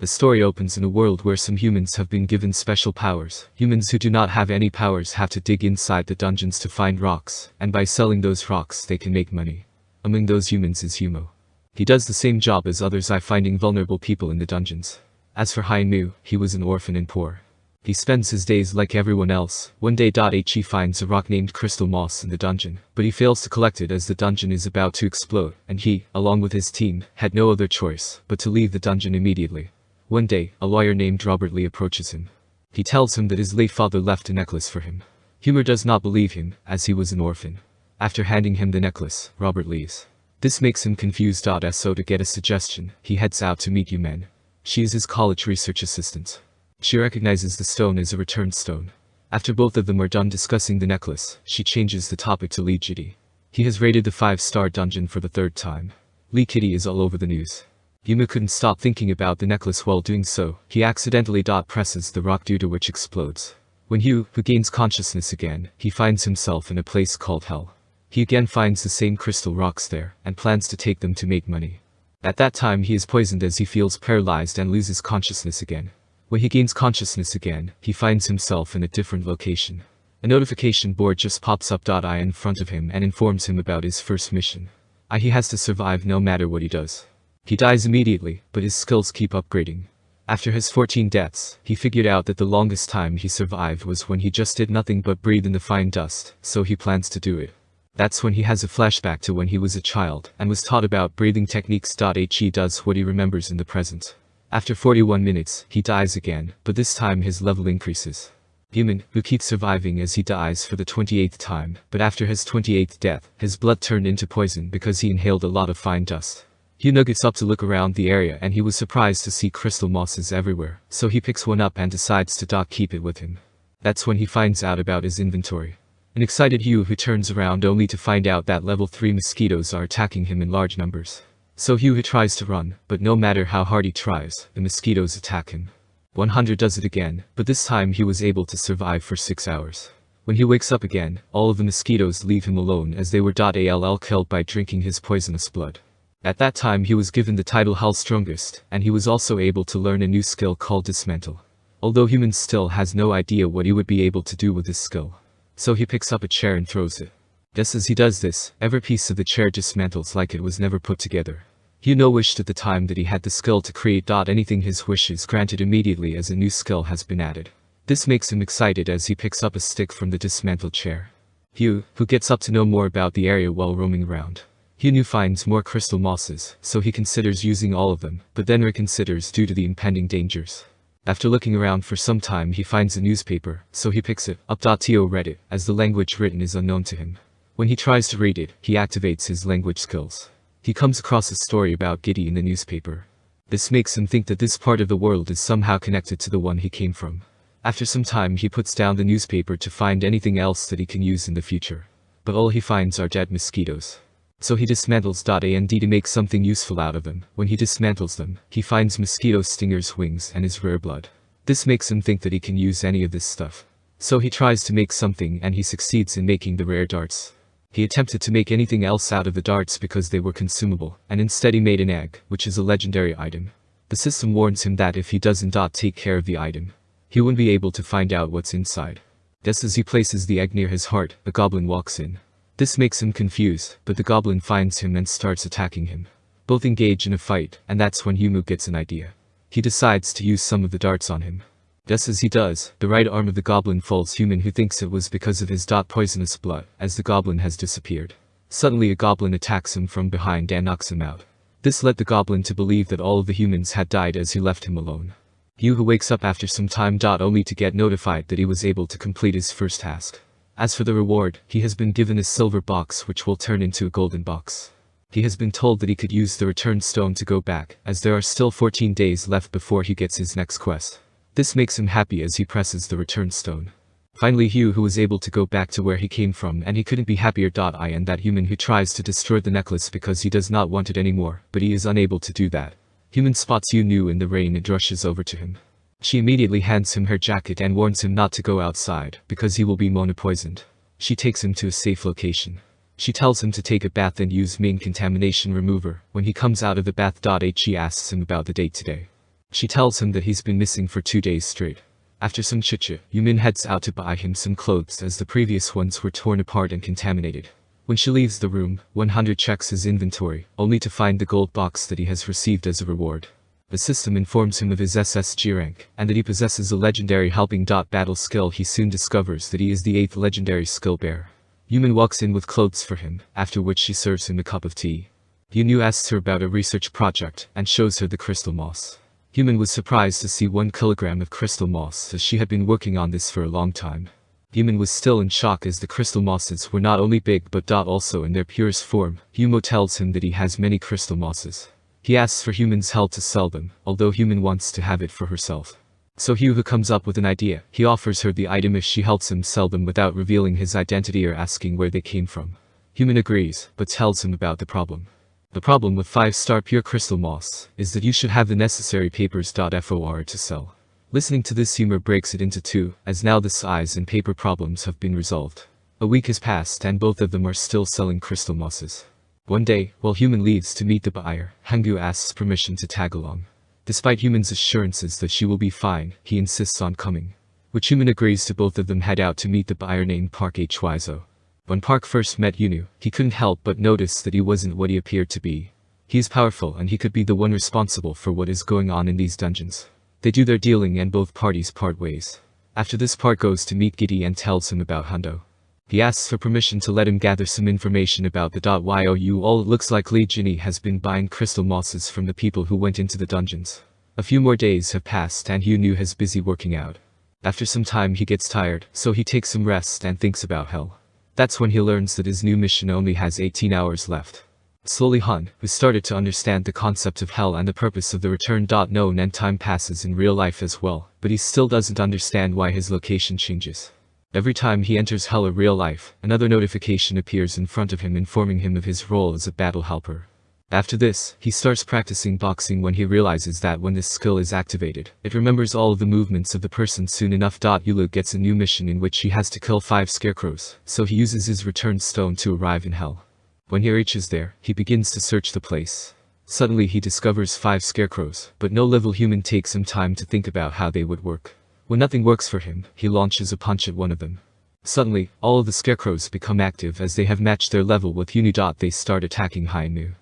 The story opens in a world where some humans have been given special powers. Humans who do not have any powers have to dig inside the dungeons to find rocks, and by selling those rocks they can make money. Among those humans is Humo. He does the same job as others by finding vulnerable people in the dungeons. As for Hainu, he was an orphan and poor. He spends his days like everyone else. One day he finds a rock named Crystal Moss in the dungeon, but he fails to collect it as the dungeon is about to explode, and he, along with his team, had no other choice but to leave the dungeon immediately. One day, a lawyer named Robert Lee approaches him. He tells him that his late father left a necklace for him. Humor does not believe him, as he was an orphan. After handing him the necklace, Robert leaves. This makes him confused. So to get a suggestion, he heads out to meet Yumen. She is his college research assistant. She recognizes the stone as a returned stone. After both of them are done discussing the necklace, she changes the topic to Lee Kitty. He has raided the 5-star dungeon for the 3rd time. Lee Kitty is all over the news. Yuma couldn't stop thinking about the necklace. While doing so, he accidentally presses the rock, due to which explodes. When who gains consciousness again, he finds himself in a place called Hell. He again finds the same crystal rocks there, and plans to take them to make money. At that time he is poisoned as he feels paralyzed and loses consciousness again. When he gains consciousness again, he finds himself in a different location. A notification board just pops up in front of him and informs him about his first mission. He has to survive no matter what he does. He dies immediately, but his skills keep upgrading. After his 14 deaths, he figured out that the longest time he survived was when he just did nothing but breathe in the fine dust, so he plans to do it. That's when he has a flashback to when he was a child and was taught about breathing techniques. He does what he remembers in the present. After 41 minutes, he dies again, but this time his level increases. Human, who keeps surviving as he dies for the 28th time, but after his 28th death, his blood turned into poison because he inhaled a lot of fine dust. Huno gets up to look around the area and he was surprised to see crystal mosses everywhere, so he picks one up and decides to keep it with him. That's when he finds out about his inventory. An excited Hugh who turns around only to find out that level 3 mosquitoes are attacking him in large numbers. So Hugh tries to run, but no matter how hard he tries, the mosquitoes attack him. 100 does it again, but this time he was able to survive for 6 hours. When he wakes up again, all of the mosquitoes leave him alone as they were killed by drinking his poisonous blood. At that time he was given the title Hell's Strongest, and he was also able to learn a new skill called Dismantle. Although Human still has no idea what he would be able to do with this skill. So he picks up a chair and throws it. Just as he does this, every piece of the chair dismantles like it was never put together. Huno wished at the time that he had the skill to create anything. His wish is granted immediately as a new skill has been added. This makes him excited as he picks up a stick from the dismantled chair. Hugh, who gets up to know more about the area while roaming around. Hugh finds more crystal mosses, so he considers using all of them, but then reconsiders due to the impending dangers. After looking around for some time he finds a newspaper, so he picks it up. To read it, as the language written is unknown to him. When he tries to read it, he activates his language skills. He comes across a story about Giddy in the newspaper. This makes him think that this part of the world is somehow connected to the one he came from. After some time he puts down the newspaper to find anything else that he can use in the future. But all he finds are dead mosquitoes. So he dismantles to make something useful out of them. When he dismantles them, he finds mosquito stingers' wings and his rare blood. This makes him think that he can use any of this stuff. So he tries to make something and he succeeds in making the rare darts. He attempted to make anything else out of the darts because they were consumable, and instead he made an egg, which is a legendary item. The system warns him that if he doesn't take care of the item, he won't be able to find out what's inside. Just as he places the egg near his heart, a goblin walks in. This makes him confused, but the goblin finds him and starts attacking him. Both engage in a fight, and that's when Humu gets an idea. He decides to use some of the darts on him. Just as he does, the right arm of the goblin falls. Human, who thinks it was because of his poisonous blood, as the goblin has disappeared. Suddenly a goblin attacks him from behind and knocks him out. This led the goblin to believe that all of the humans had died as he left him alone. Hugh who wakes up after some time only to get notified that he was able to complete his first task. As for the reward, he has been given a silver box which will turn into a golden box. He has been told that he could use the return stone to go back, as there are still 14 days left before he gets his next quest. This makes him happy as he presses the return stone. Finally Hugh who was able to go back to where he came from, and he couldn't be happier. And that human who tries to destroy the necklace because he does not want it anymore, but he is unable to do that. Human spots Yu in the rain and rushes over to him. She immediately hands him her jacket and warns him not to go outside, because he will be mono-poisoned. She takes him to a safe location. She tells him to take a bath and use main contamination remover. When he comes out of the bath, she asks him about the date today. She tells him that he's been missing for 2 days straight. After some chit-chat, Yumin heads out to buy him some clothes as the previous ones were torn apart and contaminated. When she leaves the room, 100 checks his inventory, only to find the gold box that he has received as a reward. The system informs him of his SSG rank, and that he possesses a legendary helping. Battle skill. He soon discovers that he is the 8th legendary skill bearer. Yumin walks in with clothes for him, after which she serves him a cup of tea. Yunu asks her about a research project, and shows her the crystal moss. Yumin was surprised to see 1 kilogram of crystal moss, as she had been working on this for a long time. Yumin was still in shock as the crystal mosses were not only big but also in their purest form. Yumo tells him that he has many crystal mosses. He asks for Human's help to sell them, although Human wants to have it for herself. So Hugh comes up with an idea. He offers her the item if she helps him sell them without revealing his identity or asking where they came from. Human agrees, but tells him about the problem. The problem with 5-star pure crystal moss is that you should have the necessary papers. For to sell. Listening to this, humor breaks it into 2, as now the size and paper problems have been resolved. A week has passed and both of them are still selling crystal mosses. One day, while Human leaves to meet the buyer, Hangu asks permission to tag along. Despite Human's assurances that she will be fine, he insists on coming. Which Human agrees to. Both of them head out to meet the buyer named Park Hwizo. When Park first met Yunu, he couldn't help but notice that he wasn't what he appeared to be. He is powerful and he could be the one responsible for what is going on in these dungeons. They do their dealing and both parties part ways. After this, Park goes to meet Giddy and tells him about Hundo. He asks for permission to let him gather some information about the YOU. All it looks like Lee Jinny has been buying crystal mosses from the people who went into the dungeons. A few more days have passed and Yu is busy working out. After some time he gets tired, so he takes some rest and thinks about hell. That's when he learns that his new mission only has 18 hours left. Slowly Hun, who started to understand the concept of hell and the purpose of the return. Known and time passes in real life as well, but he still doesn't understand why his location changes. Every time he enters hell or real life, another notification appears in front of him informing him of his role as a battle helper. After this, he starts practicing boxing when he realizes that when this skill is activated, it remembers all of the movements of the person soon enough. Yulu gets a new mission in which he has to kill 5 scarecrows, so he uses his return stone to arrive in hell. When he reaches there, he begins to search the place. Suddenly he discovers 5 scarecrows, but no level human takes him time to think about how they would work. When nothing works for him, he launches a punch at one of them. Suddenly, all of the scarecrows become active as they have matched their level with Uni. They start attacking Hainu.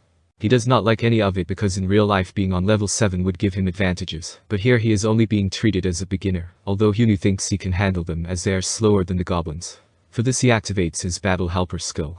He does not like any of it because in real life being on level 7 would give him advantages, but here he is only being treated as a beginner, although Hunu thinks he can handle them as they are slower than the goblins. For this he activates his battle helper skill.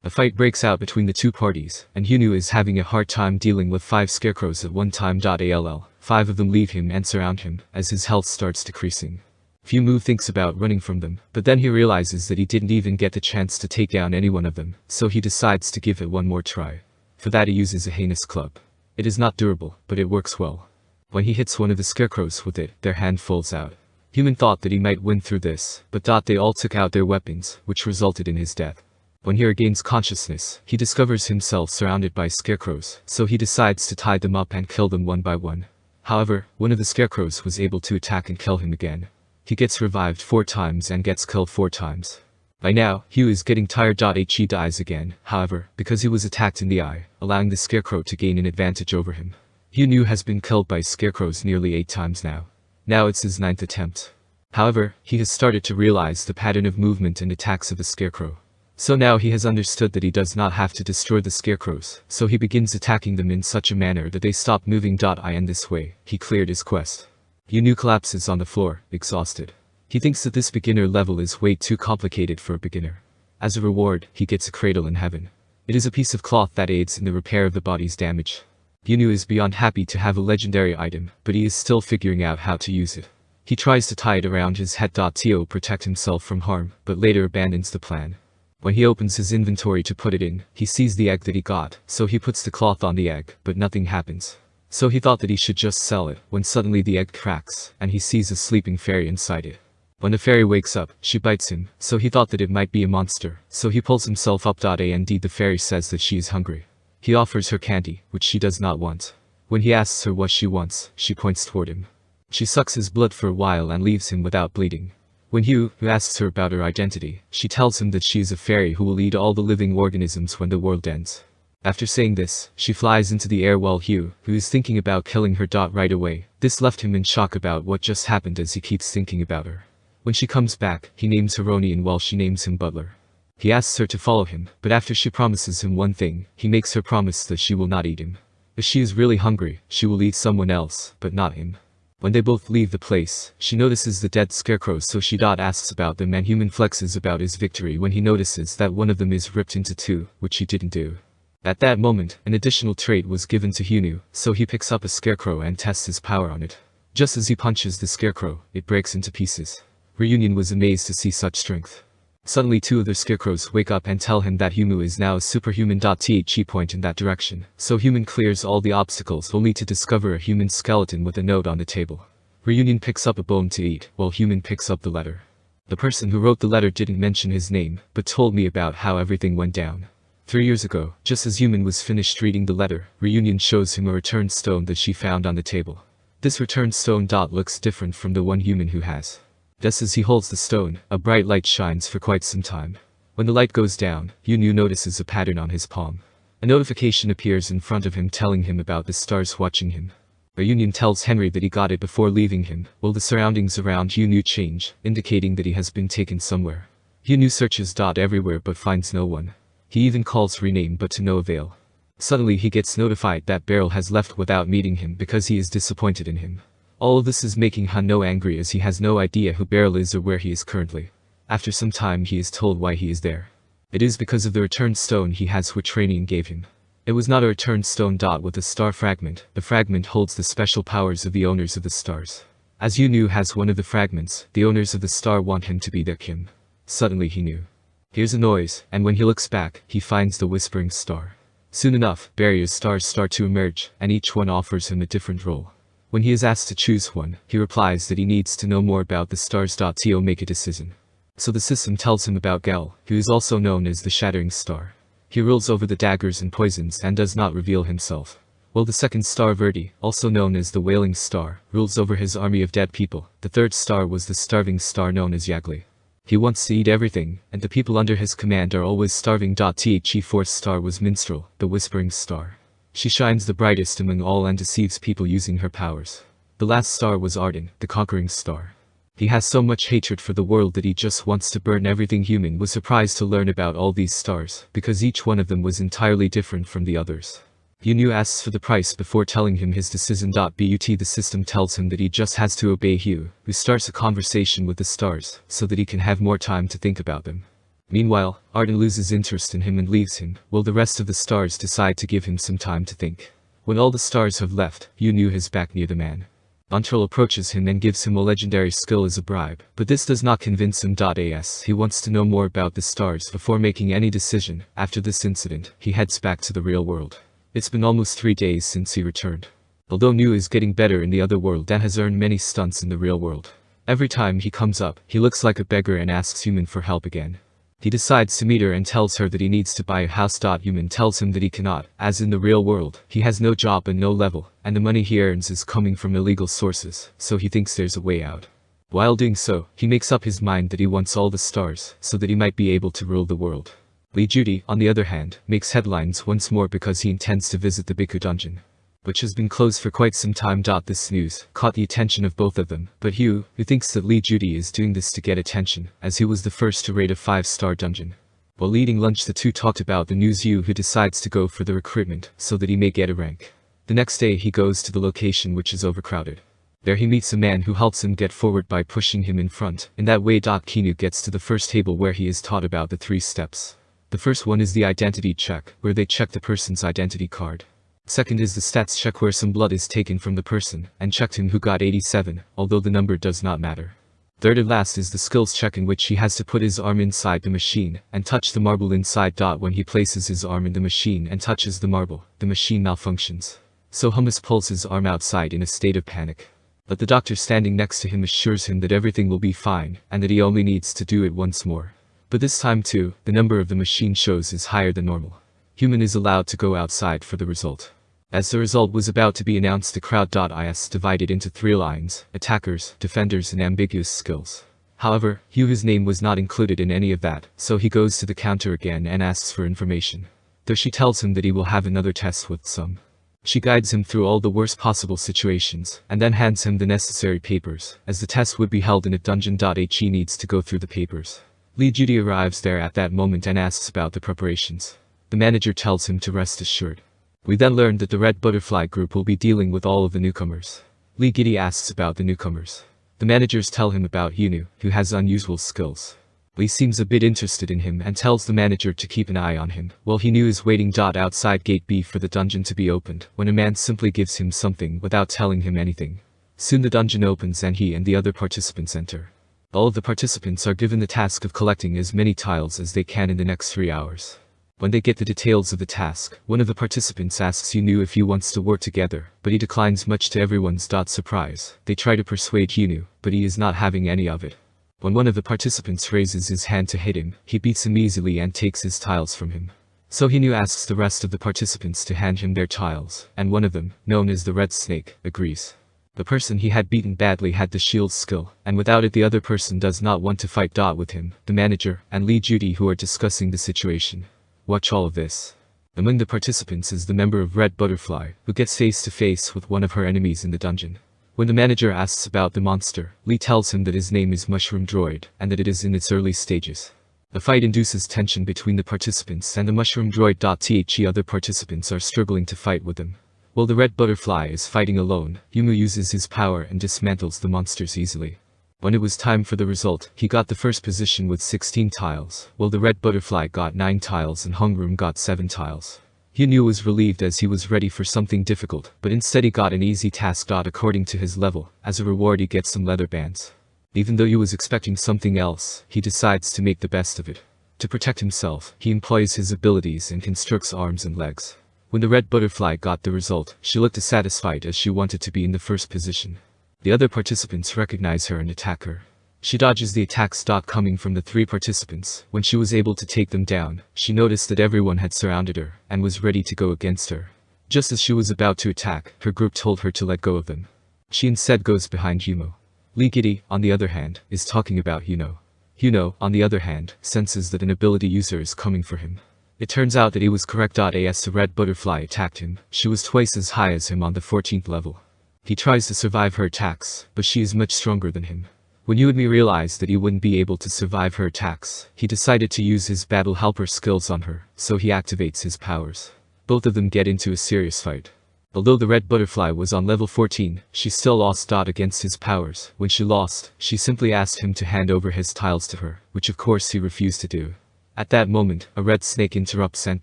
A fight breaks out between the two parties, and Hunu is having a hard time dealing with 5 scarecrows at one time. 5 of them leave him and surround him, as his health starts decreasing. Fumu thinks about running from them, but then he realizes that he didn't even get the chance to take down any one of them, so he decides to give it one more try. For that he uses a heinous club. It is not durable, but it works well. When he hits one of the scarecrows with it, their hand falls out. Human thought that he might win through this, but they all took out their weapons, which resulted in his death. When he regains consciousness, he discovers himself surrounded by scarecrows, so he decides to tie them up and kill them one by one. However, one of the scarecrows was able to attack and kill him again. He gets revived 4 times and gets killed 4 times. By now, Hugh is getting tired. He dies again, however, because he was attacked in the eye, allowing the scarecrow to gain an advantage over him. Hugh has been killed by scarecrows nearly 8 times now. Now it's his 9th attempt. However, he has started to realize the pattern of movement and attacks of the scarecrow. So now he has understood that he does not have to destroy the scarecrows, so he begins attacking them in such a manner that they stop moving. And this way, he cleared his quest. Hugh collapses on the floor, exhausted. He thinks that this beginner level is way too complicated for a beginner. As a reward, he gets a cradle in heaven. It is a piece of cloth that aids in the repair of the body's damage. Yunu is beyond happy to have a legendary item, but he is still figuring out how to use it. He tries to tie it around his head to protect himself from harm, but later abandons the plan. When he opens his inventory to put it in, he sees the egg that he got, so he puts the cloth on the egg, but nothing happens. So he thought that he should just sell it, when suddenly the egg cracks, and he sees a sleeping fairy inside it. When the fairy wakes up, she bites him, so he thought that it might be a monster, so he pulls himself up. Indeed the fairy says that she is hungry. He offers her candy, which she does not want. When he asks her what she wants, she points toward him. She sucks his blood for a while and leaves him without bleeding. When Hugh asks her about her identity, she tells him that she is a fairy who will eat all the living organisms when the world ends. After saying this, she flies into the air while Hugh, who is thinking about killing her, right away. This left him in shock about what just happened as he keeps thinking about her. When she comes back, he names her Ronian while she names him Butler. He asks her to follow him, but after she promises him one thing, he makes her promise that she will not eat him. If she is really hungry, she will eat someone else, but not him. When they both leave the place, she notices the dead scarecrows, so she asks about them, and Human flexes about his victory when he notices that one of them is ripped into two, which he didn't do. At that moment, an additional trait was given to Hunu, so he picks up a scarecrow and tests his power on it. Just as he punches the scarecrow, it breaks into pieces. Reunion was amazed to see such strength. Suddenly two other scarecrows wake up and tell him that Humu is now a superhuman. The point in that direction, so Human clears all the obstacles only to discover a human skeleton with a note on the table. Reunion picks up a bone to eat, while Human picks up the letter. The person who wrote the letter didn't mention his name, but told me about how everything went down. 3 years ago, just as Human was finished reading the letter, Reunion shows him a returned stone that she found on the table. This returned stone looks different from the one Human who has. Just as he holds the stone, a bright light shines for quite some time. When the light goes down, Yunu notices a pattern on his palm. A notification appears in front of him telling him about the stars watching him. Reunion tells Henry that he got it before leaving him, while the surroundings around Yunu change, indicating that he has been taken somewhere. Yunu searches everywhere but finds no one. He even calls Rename but to no avail. Suddenly he gets notified that Beryl has left without meeting him because he is disappointed in him. All of this is making Hanno angry as he has no idea who Beryl is or where he is currently. After some time he is told why he is there. It is because of the returned stone he has which Rainian gave him. It was not a returned stone with a star fragment. The fragment holds the special powers of the owners of the stars. As Yunu has one of the fragments, the owners of the star want him to be their kin. Suddenly he knew. Hears a noise, and when he looks back, he finds the whispering star. Soon enough, various stars start to emerge, and each one offers him a different role. When he is asked to choose one, he replies that he needs to know more about the stars to make a decision. So the system tells him about Gel, who is also known as the Shattering Star. He rules over the daggers and poisons and does not reveal himself. While the second star Verdi, also known as the Wailing Star, rules over his army of dead people. The third star was the Starving Star known as Yagli. He wants to eat everything, and the people under his command are always starving. The fourth star was Minstrel, the Whispering Star. She shines the brightest among all and deceives people using her powers. The last star was Arden, the Conquering Star. He has so much hatred for the world that he just wants to burn everything. Human was surprised to learn about all these stars, because each one of them was entirely different from the others. Yunu asks for the price before telling him his decision. But the system tells him that he just has to obey Hugh, who starts a conversation with the stars, so that he can have more time to think about them. Meanwhile, Arden loses interest in him and leaves him, while the rest of the stars decide to give him some time to think. When all the stars have left, Yunu is back near the man. Antrel approaches him and gives him a legendary skill as a bribe, but this does not convince him. As he wants to know more about the stars before making any decision. After this incident, he heads back to the real world. It's been almost 3 days since he returned. Although Nu is getting better in the other world and has earned many stunts in the real world. Every time he comes up, he looks like a beggar and asks Human for help again. He decides to meet her and tells her that he needs to buy a house. Human tells him that he cannot, as in the real world, he has no job and no level, and the money he earns is coming from illegal sources, so he thinks there's a way out. While doing so, he makes up his mind that he wants all the stars, so that he might be able to rule the world. Lee Judy, on the other hand, makes headlines once more because he intends to visit the Biku dungeon, which has been closed for quite some time. This news caught the attention of both of them, but Hugh, who thinks that Lee Judy is doing this to get attention, as he was the first to raid a 5-star dungeon. While eating lunch, the two talked about the news. Hugh, who decides to go for the recruitment, so that he may get a rank. The next day he goes to the location which is overcrowded. There he meets a man who helps him get forward by pushing him in front. In that way Kinu gets to the first table where he is taught about the 3 steps. The first one is the identity check, where they check the person's identity card. Second is the stats check, where some blood is taken from the person, and checked him who got 87, although the number does not matter. Third and last is the skills check, in which he has to put his arm inside the machine, and touch the marble inside. When he places his arm in the machine and touches the marble, the machine malfunctions. So Hummus pulls his arm outside in a state of panic. But the doctor standing next to him assures him that everything will be fine, and that he only needs to do it once more. But this time too, the number of the machine shows is higher than normal. Human is allowed to go outside for the result. As the result was about to be announced, the crowd is divided into 3 lines: attackers, defenders and ambiguous skills. However, Hugh's name was not included in any of that, so he goes to the counter again and asks for information. though she tells him that he will have another test with some. She guides him through all the worst possible situations, and then hands him the necessary papers, as the test would be held in a dungeon. He needs to go through the papers. Lee Judy arrives there at that moment and asks about the preparations. The manager tells him to rest assured. We then learn that the Red Butterfly group will be dealing with all of the newcomers. Lee Giddy asks about the newcomers. The managers tell him about Hinu, who has unusual skills. Lee seems a bit interested in him and tells the manager to keep an eye on him, while Hinu is waiting. Outside Gate B for the dungeon to be opened, when a man simply gives him something without telling him anything. Soon the dungeon opens and he and the other participants enter. All of the participants are given the task of collecting as many tiles as they can in the next 3 hours. When they get the details of the task, one of the participants asks Hinu if he wants to work together, but he declines, much to everyone's surprise. They try to persuade Hinu, but he is not having any of it. When one of the participants raises his hand to hit him, he beats him easily and takes his tiles from him. So Hinu asks the rest of the participants to hand him their tiles, and one of them, known as the Red Snake, agrees. The person he had beaten badly had the shield skill, and without it the other person does not want to fight. With him, the manager, and Lee Judy, who are discussing the situation. Watch all of this. Among the participants is the member of Red Butterfly, who gets face to face with one of her enemies in the dungeon. When the manager asks about the monster, Lee tells him that his name is Mushroom Droid, and that it is in its early stages. The fight induces tension between the participants and the Mushroom Droid. The other participants are struggling to fight with him. While the Red Butterfly is fighting alone, Yumu uses his power and dismantles the monsters easily. When it was time for the result, he got the first position with 16 tiles, while the Red Butterfly got 9 tiles and Hungrum got 7 tiles. Hinu was relieved as he was ready for something difficult, but instead he got an easy task. According to his level, as a reward he gets some leather bands. Even though he was expecting something else, he decides to make the best of it. To protect himself, he employs his abilities and constructs arms and legs. When the Red Butterfly got the result, she looked dissatisfied as she wanted to be in the first position. The other participants recognize her and attack her. She dodges the attacks. Coming from the 3 participants. When she was able to take them down, she noticed that everyone had surrounded her, and was ready to go against her. Just as she was about to attack, her group told her to let go of them. She instead goes behind Yumo. Lee Giddy, on the other hand, is talking about Yuno. Yuno, on the other hand, senses that an ability user is coming for him. It turns out that he was correct. As the Red Butterfly attacked him, she was twice as high as him on the 14th level. He tries to survive her attacks, but she is much stronger than him. When you and me realized that he wouldn't be able to survive her attacks, he decided to use his battle helper skills on her, so he activates his powers. Both of them get into a serious fight. Although the Red Butterfly was on level 14, she still lost. Against his powers. When she lost, she simply asked him to hand over his tiles to her, which of course he refused to do. At that moment, a red snake interrupts and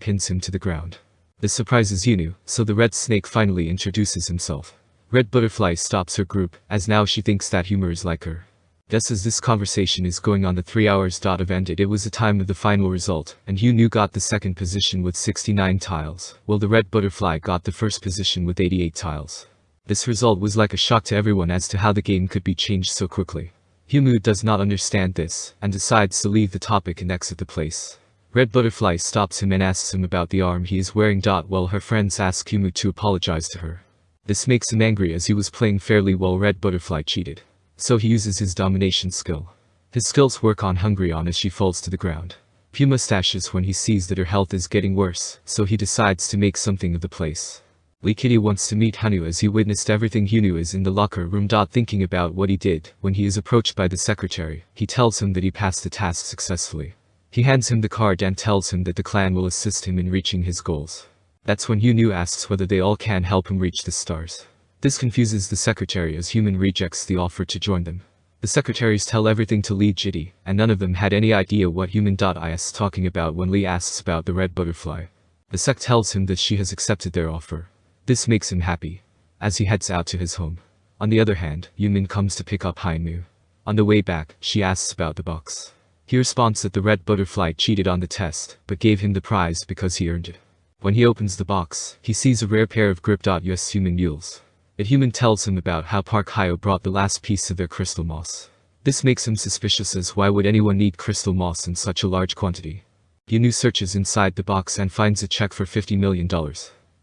pins him to the ground. This surprises Yunu, so the red snake finally introduces himself. Red Butterfly stops her group, as now she thinks that humor is like her. Just as this conversation is going on, the 3 hours ended. It was the time of the final result, and Yunu got the second position with 69 tiles, while the Red Butterfly got the first position with 88 tiles. This result was like a shock to everyone as to how the game could be changed so quickly. Humu does not understand this, and decides to leave the topic and exit the place. Red Butterfly stops him and asks him about the arm he is wearing. While her friends ask Humu to apologize to her. This makes him angry as he was playing fairly while Red Butterfly cheated. So he uses his domination skill. His skills work on Hungry-on as she falls to the ground. Puma stashes when he sees that her health is getting worse, so he decides to make something of the place. Lee Kitty wants to meet Hanu as he witnessed everything. Hunu is in the locker room. Thinking about what he did. When he is approached by the secretary, he tells him that he passed the task successfully. He hands him the card and tells him that the clan will assist him in reaching his goals. That's when Hunu asks whether they all can help him reach the stars. This confuses the secretary as Human rejects the offer to join them. The secretaries tell everything to Lee Jitty, and none of them had any idea what Human.is talking about when Lee asks about the Red Butterfly. The sec tells him that she has accepted their offer. This makes him happy, as he heads out to his home. On the other hand, Yumin comes to pick up Hainu. On the way back, she asks about the box. He responds that the Red Butterfly cheated on the test, but gave him the prize because he earned it. When he opens the box, he sees a rare pair of grip.us human mules. A human tells him about how Park Hyo brought the last piece of their crystal moss. This makes him suspicious as why would anyone need crystal moss in such a large quantity. Yunu searches inside the box and finds a check for $50 million.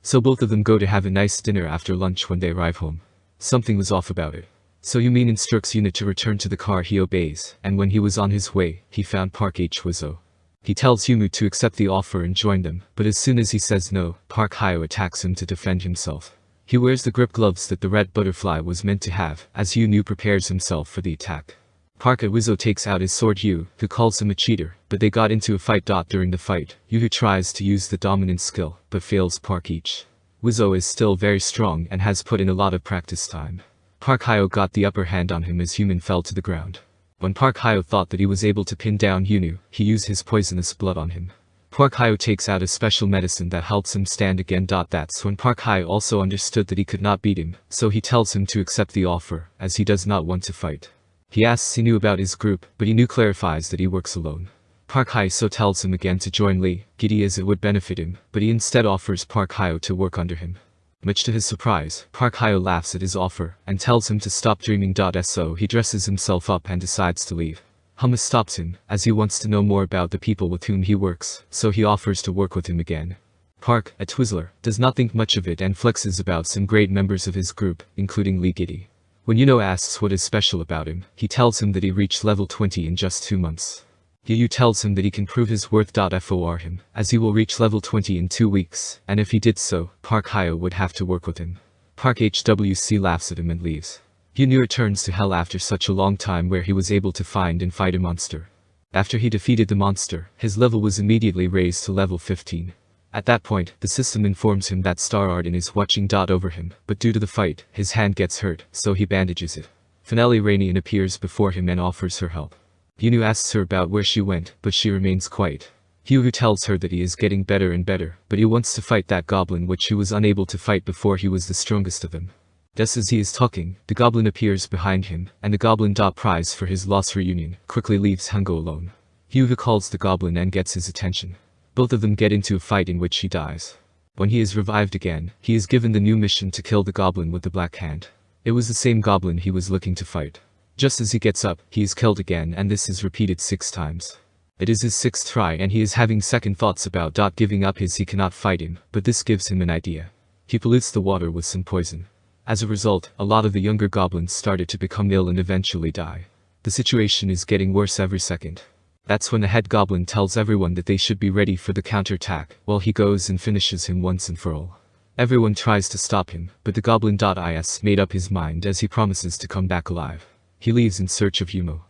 So both of them go to have a nice dinner after lunch. When they arrive home, something was off about it. So Yumin instructs Yuna to return to the car. He obeys, and when he was on his way, he found Park Hwizo. He tells Yumu to accept the offer and join them, but as soon as he says no, Park Hyo attacks him to defend himself. He wears the grip gloves that the red butterfly was meant to have, as Yumu prepares himself for the attack. Park Wizo takes out his sword Yu, who calls him a cheater, but they got into a fight. During the fight, Yu tries to use the dominant skill, but fails Park each. Wizo is still very strong and has put in a lot of practice time. Park Hyo got the upper hand on him as Human fell to the ground. When Park Hyo thought that he was able to pin down Yunu, he used his poisonous blood on him. Park Hyo takes out a special medicine that helps him stand again. That's when Park Hyo also understood that he could not beat him, so he tells him to accept the offer, as he does not want to fight. He asks Inu about his group, but Inu clarifies that he works alone. Park Hyo tells him again to join Lee, giddy as it would benefit him, but he instead offers Park Hyo to work under him. Much to his surprise, Park Hyo laughs at his offer, and tells him to stop dreaming. So he dresses himself up and decides to leave. Huma stops him, as he wants to know more about the people with whom he works, so he offers to work with him again. Park, a Twizzler, does not think much of it and flexes about some great members of his group, including Lee Giddy. When Yuno asks what is special about him, he tells him that he reached level 20 in just 2 months. Yu tells him that he can prove his worth. For him, as he will reach level 20 in 2 weeks, and if he did so, Park Hyo would have to work with him. Park HWC laughs at him and leaves. Yunu returns to Hell after such a long time, where he was able to find and fight a monster. After he defeated the monster, his level was immediately raised to level 15. At that point, the system informs him that Star Arden is watching. Over him, but due to the fight, his hand gets hurt, so he bandages it. Finale Rainian appears before him and offers her help. Yunu asks her about where she went, but she remains quiet. Hugh tells her that he is getting better and better, but he wants to fight that goblin which he was unable to fight before he was the strongest of them. Just as he is talking, the goblin appears behind him, and the goblin. Prize for his lost reunion, quickly leaves Hungo alone. Hugh calls the goblin and gets his attention. Both of them get into a fight in which he dies. When he is revived again, he is given the new mission to kill the goblin with the black hand. It was the same goblin he was looking to fight. Just as he gets up, he is killed again, and this is repeated 6 times. It is his 6th try and he is having second thoughts about giving up as he cannot fight him, but this gives him an idea. He pollutes the water with some poison. As a result, a lot of the younger goblins started to become ill and eventually die. The situation is getting worse every second. That's when the head goblin tells everyone that they should be ready for the counterattack, while he goes and finishes him once and for all. Everyone tries to stop him, but the goblin. Is made up his mind as he promises to come back alive. He leaves in search of Yumo.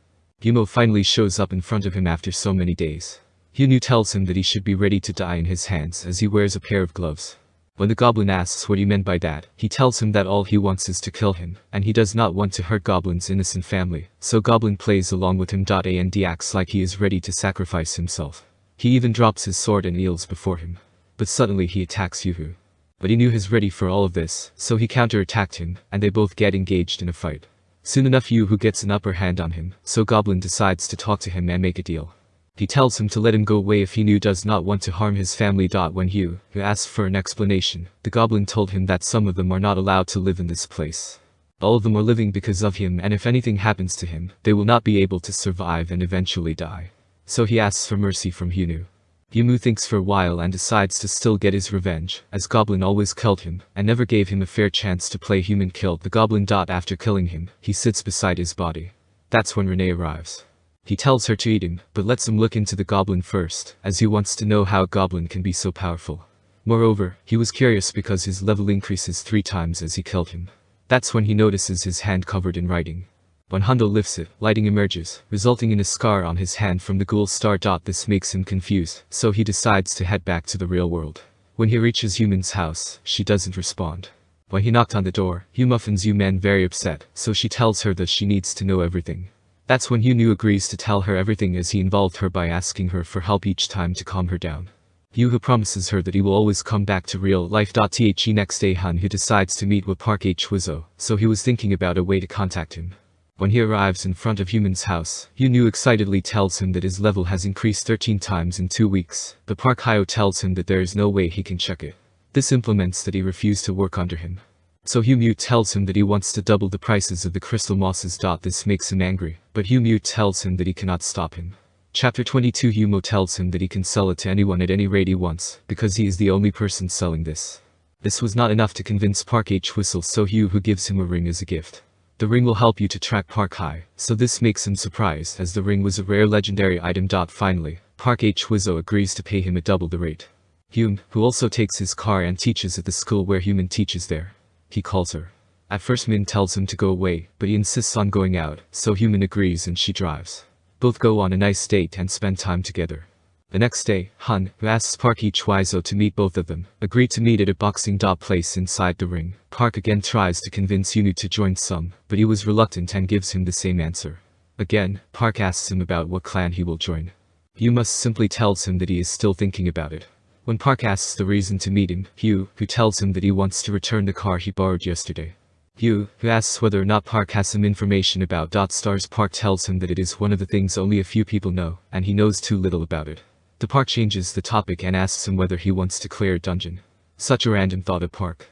Yumo finally shows up in front of him after so many days. Yunu tells him that he should be ready to die in his hands as he wears a pair of gloves. When the goblin asks what he meant by that, he tells him that all he wants is to kill him, and he does not want to hurt Goblin's innocent family, so Goblin plays along with him. And acts like he is ready to sacrifice himself. He even drops his sword and kneels before him. But suddenly he attacks Yuhu. But he knew he was ready for all of this, so he counter-attacked him, and they both get engaged in a fight. Soon enough Yuhu gets an upper hand on him, so Goblin decides to talk to him and make a deal. He tells him to let him go away if he does not want to harm his family. When Hugh asks for an explanation, the goblin told him that some of them are not allowed to live in this place. All of them are living because of him, and if anything happens to him, they will not be able to survive and eventually die. So he asks for mercy from Hugh. Yumu thinks for a while and decides to still get his revenge, as Goblin always killed him, and never gave him a fair chance to play human. Killed the Goblin. After killing him, he sits beside his body. That's when Renee arrives. He tells her to eat him, but lets him look into the goblin first, as he wants to know how a goblin can be so powerful. Moreover, he was curious because his level increases 3 times as he killed him. That's when he notices his hand covered in writing. When Hondo lifts it, lighting emerges, resulting in a scar on his hand from the ghoul star. This makes him confused, so he decides to head back to the real world. When he reaches Human's house, she doesn't respond. When he knocked on the door, Hugh finds Yuman very upset, so she tells her that she needs to know everything. That's when Hugh agrees to tell her everything as he involved her by asking her for help each time to calm her down. Hugh promises her that he will always come back to real life. The next day Han who decides to meet with Park Wizo, so he was thinking about a way to contact him. When he arrives in front of Human's house, Hugh excitedly tells him that his level has increased 13 times in 2 weeks, but Park Hyo tells him that there is no way he can check it. This implements that he refused to work under him. So Hugh tells him that he wants to double the prices of the crystal mosses. This makes him angry, but Hugh tells him that he cannot stop him. Chapter 22 Hugh tells him that he can sell it to anyone at any rate he wants, because he is the only person selling this. This was not enough to convince Park Whistle, so Hugh gives him a ring as a gift. The ring will help you to track Park High, so this makes him surprised as the ring was a rare legendary item. Finally, Park H. Wizzo agrees to pay him a double the rate. Hume, who also takes his car and teaches at the school where Human teaches there. He calls her. At first Min tells him to go away, but he insists on going out, so Human agrees and she drives. Both go on a nice date and spend time together. The next day, Han, who asks Park H. Wizzo to meet both of them, agree to meet at a boxing place inside the ring. Park again tries to convince Yunu to join some, but he was reluctant and gives him the same answer. Again, Park asks him about what clan he will join. Yu must simply tells him that he is still thinking about it. When Park asks the reason to meet him, Hugh, who tells him that he wants to return the car he borrowed yesterday. Hugh, who asks whether or not Park has some information about Stars. Park tells him that it is one of the things only a few people know, and he knows too little about it. The Park changes the topic and asks him whether he wants to clear a dungeon. Such a random thought of Park.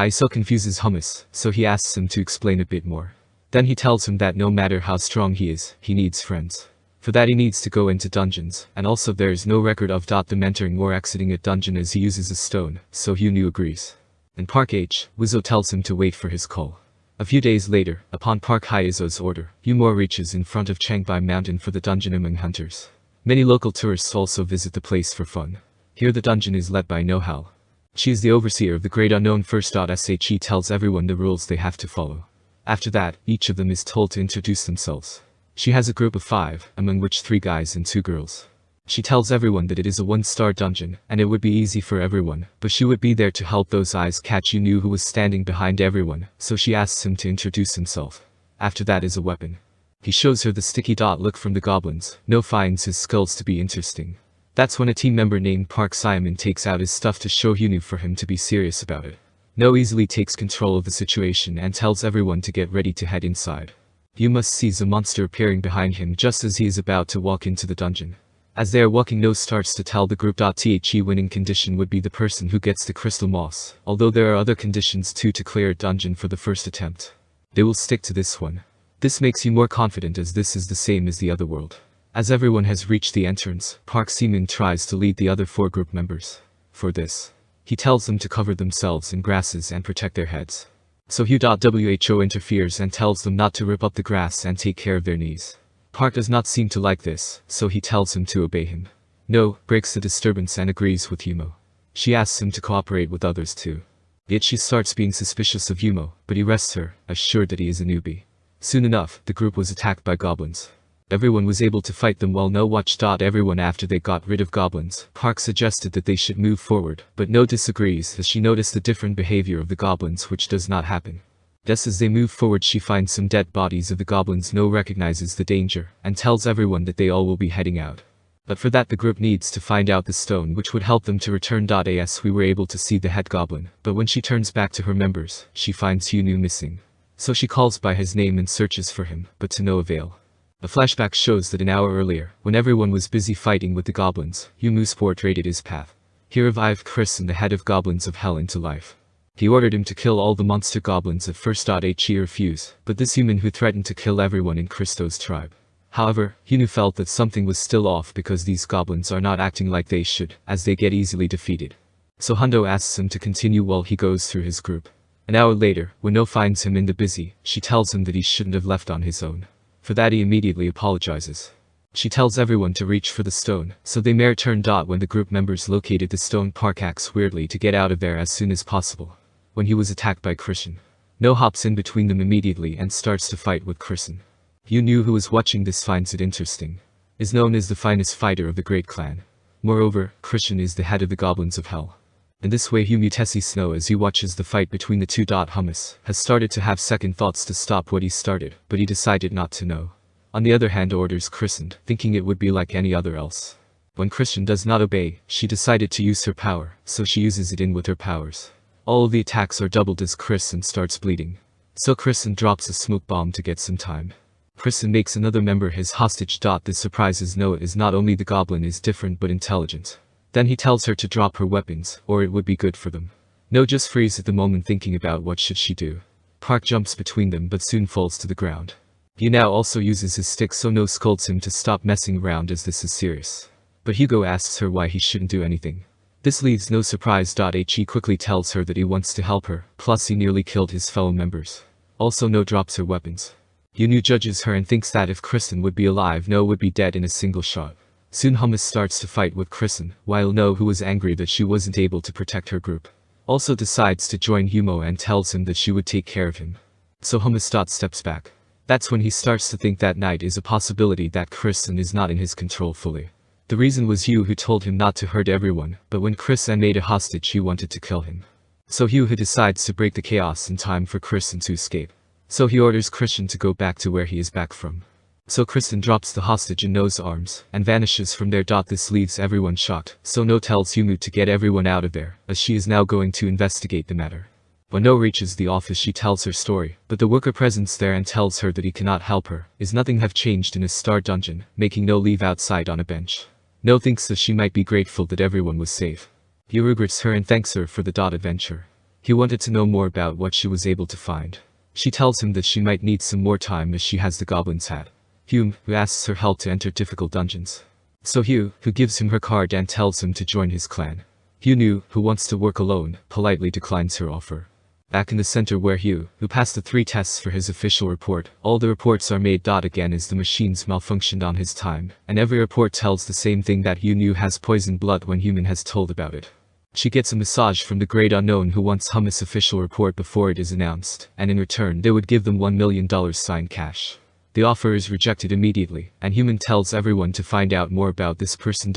So confuses Hummus, so he asks him to explain a bit more. Then he tells him that no matter how strong he is, he needs friends. For that he needs to go into dungeons, and also there is no record of the mentoring or exiting a dungeon as he uses a stone, so Hyunu agrees. And Park H. Wizzo tells him to wait for his call. A few days later, upon Park Hyezo's order, Yumor reaches in front of Changbai Mountain for the dungeon among hunters. Many local tourists also visit the place for fun. Here the dungeon is led by Nohal. She is the overseer of the great unknown first. She tells everyone the rules they have to follow. After that, each of them is told to introduce themselves. She has a group of 5, among which 3 guys and 2 girls. She tells everyone that it is a 1-star dungeon, and it would be easy for everyone, but she would be there to help those eyes catch Yunu who was standing behind everyone, so she asks him to introduce himself. After that is a weapon. He shows her the sticky dot look from the goblins. No finds his skulls to be interesting. That's when a team member named Park Simon takes out his stuff to show Hyunu for him to be serious about it. No easily takes control of the situation and tells everyone to get ready to head inside. Yu must sees a monster appearing behind him just as he is about to walk into the dungeon. As they are walking, No starts to tell the group. The winning condition would be the person who gets the crystal moss, although there are other conditions too to clear a dungeon for the first attempt. They will stick to this one. This makes you more confident as this is the same as the other world. As everyone has reached the entrance, Park Seaman tries to lead the other 4 group members. For this, he tells them to cover themselves in grasses and protect their heads. So Who interferes and tells them not to rip up the grass and take care of their knees. Park does not seem to like this, so he tells him to obey him. No breaks the disturbance and agrees with Yumo. She asks him to cooperate with others too. Yet she starts being suspicious of Yumo, but he arrests her, assured that he is a newbie. Soon enough, the group was attacked by goblins. Everyone was able to fight them while No watched. Everyone after they got rid of goblins. Park suggested that they should move forward, but No disagrees as she noticed the different behavior of the goblins, which does not happen. Just as they move forward, she finds some dead bodies of the goblins. No recognizes the danger and tells everyone that they all will be heading out. But for that the group needs to find out the stone which would help them to return. As we were able to see the head goblin, but when she turns back to her members, she finds Hyunu missing. So she calls by his name and searches for him, but to no avail. A flashback shows that an hour earlier, when everyone was busy fighting with the goblins, Yumu's portrayed his path. He revived Chris and the head of goblins of hell into life. He ordered him to kill all the monster goblins at first. He refused, but this human who threatened to kill everyone in Christo's tribe. However, Hyunu felt that something was still off because these goblins are not acting like they should, as they get easily defeated. So Hundo asks him to continue while he goes through his group. An hour later, when No finds him in the busy, she tells him that he shouldn't have left on his own. For that he immediately apologizes. She tells everyone to reach for the stone, so they may return. When the group members located the stone, Park acts weirdly to get out of there as soon as possible. When he was attacked by Christian, No hops in between them immediately and starts to fight with Christian. Yu, who was watching this, finds it interesting. Is known as the finest fighter of the great clan. Moreover, Christian is the head of the goblins of hell. In this way Tessie Snow, as he watches the fight between the 2. Hummus, has started to have second thoughts to stop what he started, but he decided not to know. On the other hand, orders Christian, thinking it would be like any other else. When Christian does not obey, she decided to use her power, so she uses it in with her powers. All of the attacks are doubled as Christian starts bleeding. So Christian drops a smoke bomb to get some time. Christian makes another member his hostage. This surprises Noah as not only the goblin is different but intelligent. Then he tells her to drop her weapons, or it would be good for them. No just freezes at the moment thinking about what should she do. Park jumps between them but soon falls to the ground. He now also uses his stick, so No scolds him to stop messing around as this is serious. But Hugo asks her why he shouldn't do anything. This leaves No surprise. He quickly tells her that he wants to help her, plus he nearly killed his fellow members. Also No drops her weapons. Yunu judges her and thinks that if Kristen would be alive, No would be dead in a single shot. Soon Hummus starts to fight with Kristen, while No, who was angry that she wasn't able to protect her group, also decides to join Humo and tells him that she would take care of him. So Hummus steps back. That's when he starts to think that night is a possibility that Kristen is not in his control fully. The reason was Hugh, who told him not to hurt everyone, but when Kristen made a hostage he wanted to kill him. So Hugh, who decides to break the chaos in time for Kristen to escape. So he orders Kristen to go back to where he is back from. So Kristen drops the hostage in No's arms, and vanishes from there. This leaves everyone shocked, so No tells Humu to get everyone out of there, as she is now going to investigate the matter. When No reaches the office she tells her story, but the worker presents there and tells her that he cannot help her, as nothing have changed in his star dungeon, making No leave outside on a bench. No thinks that she might be grateful that everyone was safe. He regrets her and thanks her for the adventure. He wanted to know more about what she was able to find. She tells him that she might need some more time as she has the goblin's hat. Hume, who asks her help to enter difficult dungeons. So Hugh, who gives him her card and tells him to join his clan. Hugh, who wants to work alone, politely declines her offer. Back in the center where Hugh, who passed the 3 tests for his official report, all the reports are made. Again as the machines malfunctioned on his time, and every report tells the same thing, that Hugh has poisoned blood when Human has told about it. She gets a massage from the great unknown who wants Hummus' official report before it is announced, and in return they would give them $1 million signed cash. The offer is rejected immediately, and Human tells everyone to find out more about this person.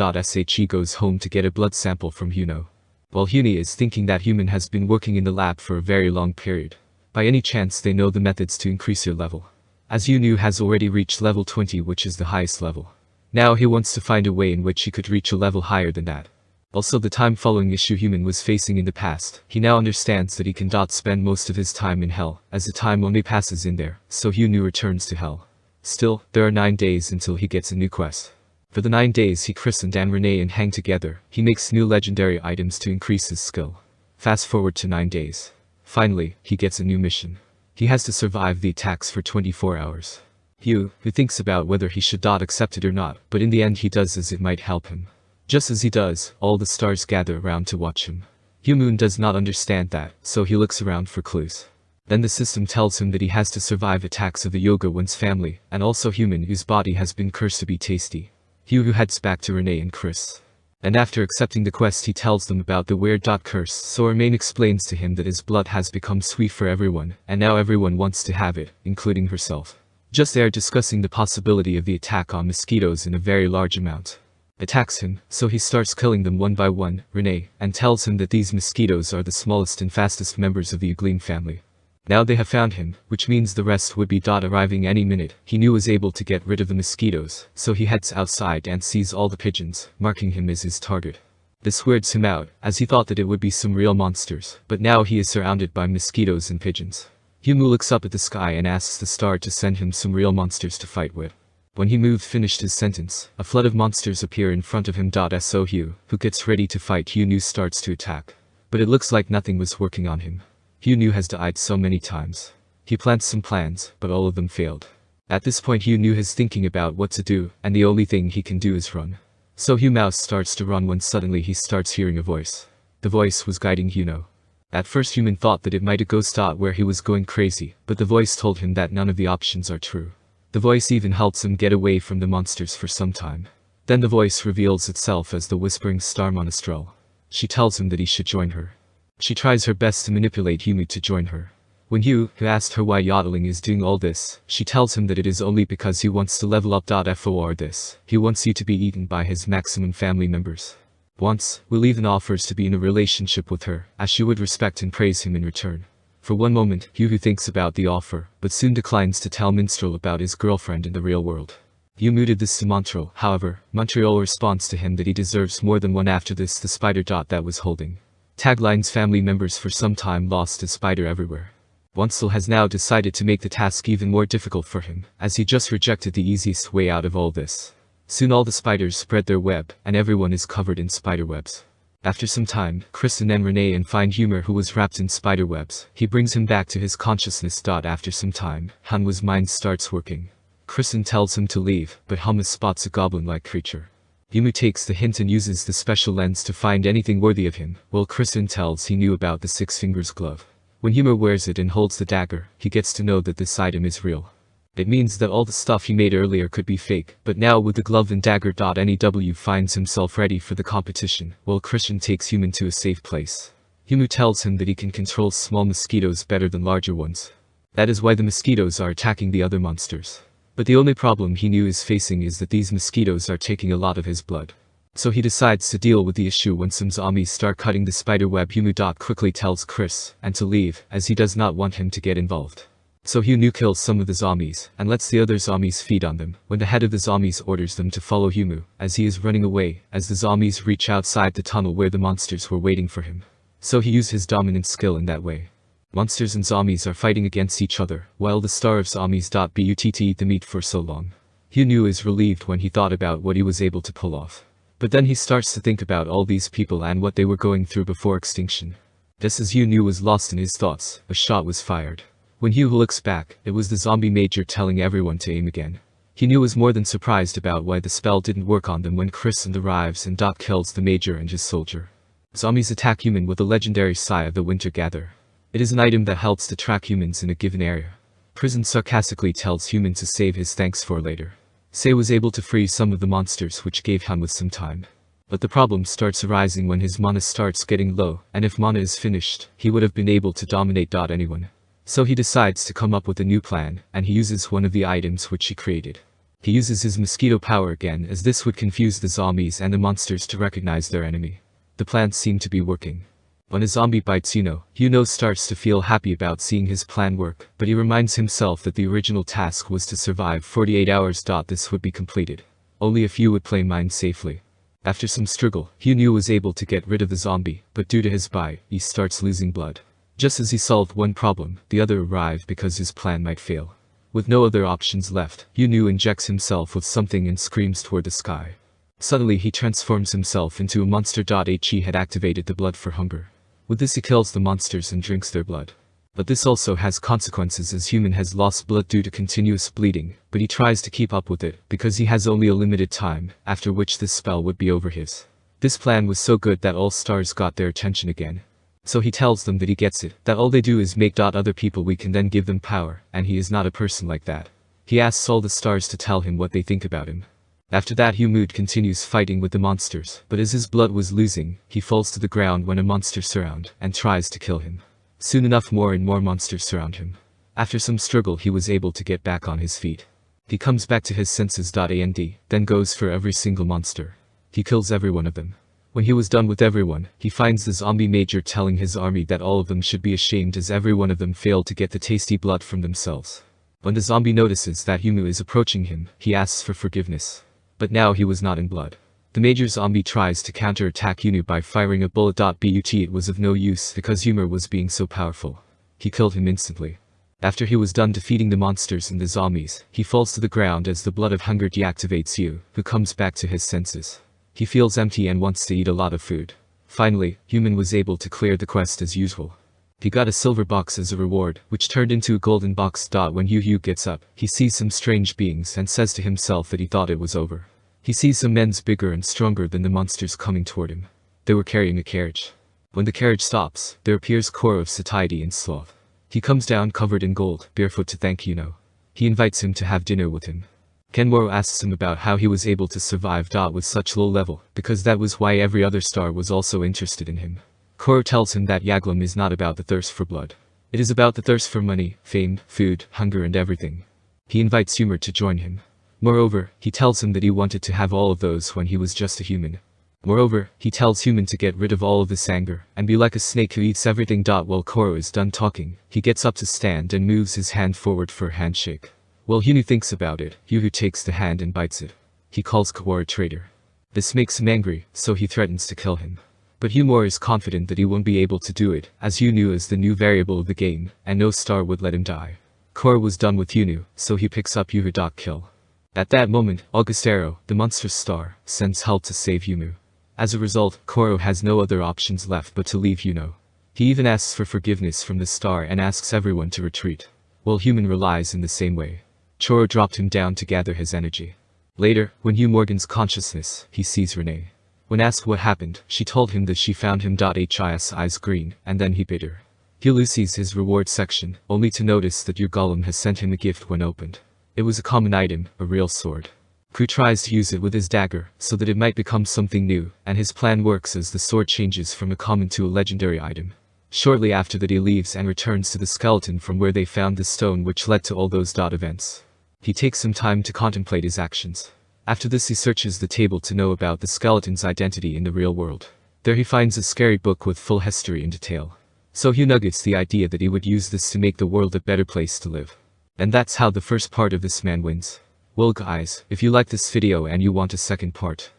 She goes home to get a blood sample from Huno. While Huni is thinking that Human has been working in the lab for a very long period. By any chance they know the methods to increase your level. As Hunu has already reached level 20, which is the highest level. Now he wants to find a way in which he could reach a level higher than that. Also the time following issue Human was facing in the past, he now understands that he can spend most of his time in hell, as the time only passes in there, so Hunu returns to hell. Still, there are 9 days until he gets a new quest. For the 9 days he christened and Renee and hang together, he makes new legendary items to increase his skill. Fast forward to 9 days. Finally, he gets a new mission. He has to survive the attacks for 24 hours. Hugh, who thinks about whether he should accept it or not, but in the end he does, as it might help him. Just as he does, all the stars gather around to watch him. Hugh Moon does not understand that, so he looks around for clues. Then the system tells him that he has to survive attacks of the Yoga One's family, and also Human, whose body has been cursed to be tasty. Hugh, who heads back to Renee and Chris. And after accepting the quest he tells them about the weird curse, so Ermaine explains to him that his blood has become sweet for everyone, and now everyone wants to have it, including herself. Just they are discussing the possibility of the attack on mosquitoes in a very large amount. Attacks him, so he starts killing them one by one, Renee, and tells him that these mosquitoes are the smallest and fastest members of the Ugleen family. Now they have found him, which means the rest would be arriving any minute. He knew was able to get rid of the mosquitoes, so he heads outside and sees all the pigeons, marking him as his target. This weirds him out, as he thought that it would be some real monsters, but now he is surrounded by mosquitoes and pigeons. Humu looks up at the sky and asks the star to send him some real monsters to fight with. When Humu finished his sentence, a flood of monsters appear in front of him. So Hugh, who gets ready to fight Hugh, starts to attack. But it looks like nothing was working on him. Hugh has died so many times. He plants some plans, but all of them failed. At this point Hugh is thinking about what to do, and the only thing he can do is run. So Hugh Mouse starts to run when suddenly he starts hearing a voice. The voice was guiding Hugh. At first Human thought that it might a ghost where he was going crazy, but the voice told him that none of the options are true. The voice even helps him get away from the monsters for some time. Then the voice reveals itself as the whispering star Monastrell. She tells him that he should join her. She tries her best to manipulate Humu to join her. When Hugh, who asked her why yodeling is doing all this, she tells him that it is only because he wants to level up. For this, he wants you to be eaten by his maximum family members. Once, Will even offers to be in a relationship with her, as she would respect and praise him in return. For one moment, Hugh thinks about the offer, but soon declines to tell Minstrel about his girlfriend in the real world. Hugh mooted this to Montreal, however, Montreal responds to him that he deserves more than one after this the spider that was holding. Tagline's family members for some time lost a spider everywhere. Wonsel has now decided to make the task even more difficult for him, as he just rejected the easiest way out of all this. Soon all the spiders spread their web, and everyone is covered in spider webs. After some time, Kristen and Renee and find Humor, who was wrapped in spider webs. He brings him back to his consciousness. After some time, Hanwa's mind starts working. Kristen tells him to leave, but Hummus spots a goblin-like creature. Humu takes the hint and uses the special lens to find anything worthy of him, while Kristen tells he knew about the 6 fingers glove. When Humu wears it and holds the dagger, he gets to know that this item is real. It means that all the stuff he made earlier could be fake, but now with the glove and dagger. NEW finds himself ready for the competition, while Christian takes Human to a safe place. Humu tells him that he can control small mosquitoes better than larger ones. That is why the mosquitoes are attacking the other monsters. But the only problem he knew is facing is that these mosquitoes are taking a lot of his blood. So he decides to deal with the issue when some zombies start cutting the spider web. Humu quickly tells Chris and to leave, as he does not want him to get involved. So Humu kills some of the zombies, and lets the other zombies feed on them, when the head of the zombies orders them to follow Humu, as he is running away, as the zombies reach outside the tunnel where the monsters were waiting for him. So he used his dominant skill in that way. Monsters and zombies are fighting against each other, while the star of zombies. But eat the meat for so long. Humu is relieved when he thought about what he was able to pull off. But then he starts to think about all these people and what they were going through before extinction. Just as Humu was lost in his thoughts, a shot was fired. When Hugh looks back, it was the zombie major telling everyone to aim again. Humu was more than surprised about why the spell didn't work on them when Chris arrives and kills the major and his soldier. Zombies attack Human with a legendary Sigh of the Winter Gather. It is an item that helps to track humans in a given area. Prison sarcastically tells Human to save his thanks for later. Say was able to free some of the monsters, which gave Han with some time. But the problem starts arising when his mana starts getting low, and if mana is finished, he would have been able to dominate anyone. So he decides to come up with a new plan, and he uses one of the items which he created. He uses his mosquito power again, as this would confuse the zombies and the monsters to recognize their enemy. The plan seemed to be working. When a zombie bites Huno starts to feel happy about seeing his plan work, but he reminds himself that the original task was to survive 48 hours. This would be completed only if you would play mine safely. After some struggle, Huno was able to get rid of the zombie, but due to his bite, he starts losing blood. Just as he solved one problem, the other arrived because his plan might fail. With no other options left, Huno injects himself with something and screams toward the sky. Suddenly he transforms himself into a monster. He had activated the blood for hunger. With this he kills the monsters and drinks their blood. But this also has consequences, as Human has lost blood due to continuous bleeding, but he tries to keep up with it, because he has only a limited time, after which this spell would be over his. This plan was so good that all stars got their attention again. So he tells them that he gets it, that all they do is make other people weak and then give them power, and he is not a person like that. He asks all the stars to tell him what they think about him. After that Humud continues fighting with the monsters, but as his blood was losing, he falls to the ground when a monster surrounds and tries to kill him. Soon enough more and more monsters surround him. After some struggle he was able to get back on his feet. He comes back to his senses. Then goes for every single monster. He kills every one of them. When he was done with everyone, he finds the zombie major telling his army that all of them should be ashamed, as every one of them failed to get the tasty blood from themselves. When the zombie notices that Humu is approaching him, he asks for forgiveness. But now he was not in blood. The major zombie tries to counterattack Humu by firing a bullet. But it was of no use because Humor was being so powerful. He killed him instantly. After he was done defeating the monsters and the zombies, he falls to the ground as the blood of hunger deactivates Yu, who comes back to his senses. He feels empty and wants to eat a lot of food. Finally, Human was able to clear the quest as usual. He got a silver box as a reward, which turned into a golden box. When Yu gets up, he sees some strange beings and says to himself that he thought it was over. He sees some men bigger and stronger than the monsters coming toward him. They were carrying a carriage. When the carriage stops, there appears Koro of satiety and sloth. He comes down covered in gold, barefoot to thank Yuno. He invites him to have dinner with him. Kenmoro asks him about how he was able to survive. With such low level, because that was why every other star was also interested in him. Koro tells him that Yaglam is not about the thirst for blood. It is about the thirst for money, fame, food, hunger and everything. He invites Humor to join him. Moreover, he tells him that he wanted to have all of those when he was just a human. Moreover, he tells Human to get rid of all of this anger, and be like a snake who eats everything. While Koro is done talking, he gets up to stand and moves his hand forward for a handshake. While Hunu thinks about it, Yuhu takes the hand and bites it. He calls Kawar a traitor. This makes him angry, so he threatens to kill him. But Humor is confident that he won't be able to do it, as Hunu is the new variable of the game, and no star would let him die. Koro was done with Hunu, so he picks up Yuhu. Kill. At that moment, Augustero, the monstrous star, sends help to save Humu. As a result, Koro has no other options left but to leave Yuno. He even asks for forgiveness from the star and asks everyone to retreat. While Human relies in the same way. Choro dropped him down to gather his energy. Later, when Hugh Morgan's consciousness, he sees Renee. When asked what happened, she told him that she found him. His eyes green, and then he bit her. He sees his reward section, only to notice that your golem has sent him a gift when opened. It was a common item, a real sword. Ku tries to use it with his dagger, so that it might become something new, and his plan works as the sword changes from a common to a legendary item. Shortly after that he leaves and returns to the skeleton from where they found the stone which led to all those events. He takes some time to contemplate his actions. After this he searches the table to know about the skeleton's identity in the real world. There he finds a scary book with full history in detail. So he nuggets the idea that he would use this to make the world a better place to live. And that's how the first part of this man wins. Well guys, if you like this video and you want a second part,